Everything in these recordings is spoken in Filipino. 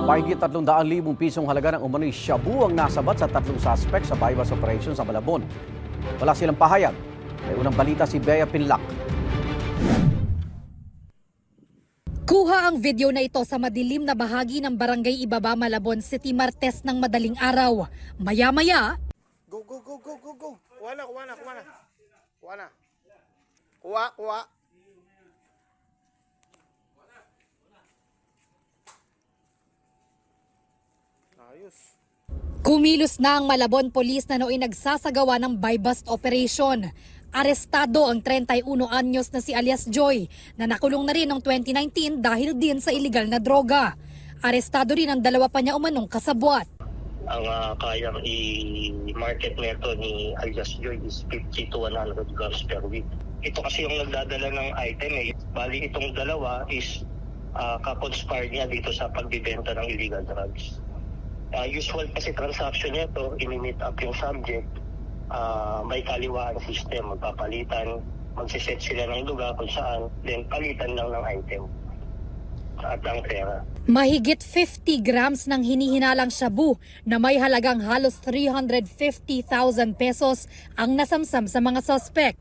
Mahigit 300,000 pisong halaga ng umano'y shabu ang nasabat sa 3 suspect sa bypass operation sa Malabon. Wala silang pahayag. May unang balita si Bea Pinlac. Kuha ang video na ito sa madilim na bahagi ng Barangay Ibaba, Malabon City, Martes ng madaling araw. Maya-maya, Go. Kuha na. Kuha. Ayos. kumilos na ang Malabon Police na nooy nagsasagawa ng buy-bust operation. Arestado ang 31 anyos na si alias Joy na nakulong na rin noong 2019 dahil din sa illegal na droga. Arestado rin ang 2 pa niya umanong kasabwat. Ang kayang i-market neto ni alias Joy is 50 to 100 grams per week. Ito kasi yung nagdadala ng item eh. Bali itong dalawa is ka-conspire niya dito sa pagbibenta ng illegal drugs. Usual kasi transaction nito, ini-meet up yung subject, may kaliwaan system, magpapalitan, magsiset sila ng lugar kung saan, then palitan lang ng item at ang pera. Mahigit 50 grams ng hinihinalang shabu na may halagang halos 350,000 pesos ang nasamsam sa mga suspect.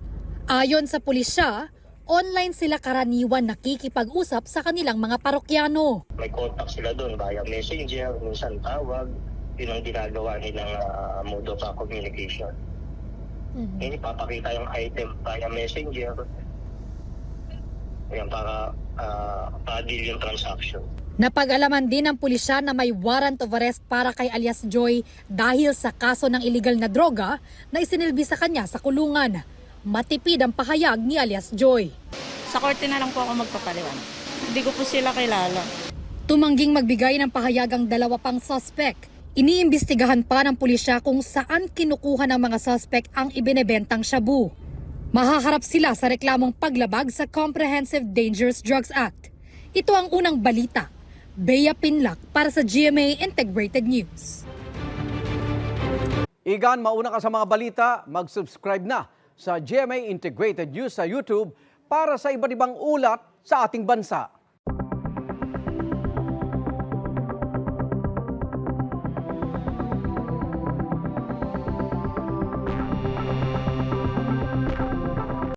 Ayon sa pulisya, online sila karaniwan nakikipag-usap sa kanilang mga parokyano. May contact sila doon via messenger, minsan tawag, yun ang ginagawa nilang mode of communication. Hindi papakita yung item via messenger, yan para pa-deal yung transaction. Napag-alaman din ng pulisya na may warrant of arrest para kay alias Joy dahil sa kaso ng illegal na droga na isinilbi sa kanya sa kulungan. Matipid ang pahayag ni alias Joy. Sa korte na lang po ako magpapaliwanag. Hindi ko po sila kilala. Tumangging magbigay ng pahayag ang 2 pang suspect. Iniimbestigahan pa ng pulisya kung saan kinukuha ng mga suspect ang ibinebentang shabu. Mahaharap sila sa reklamong paglabag sa Comprehensive Dangerous Drugs Act. Ito ang unang balita. Bea Pinlac para sa GMA Integrated News. Igan, mauna ka sa mga balita, mag-subscribe na sa GMA Integrated News sa YouTube para sa iba't ibang ulat sa ating bansa.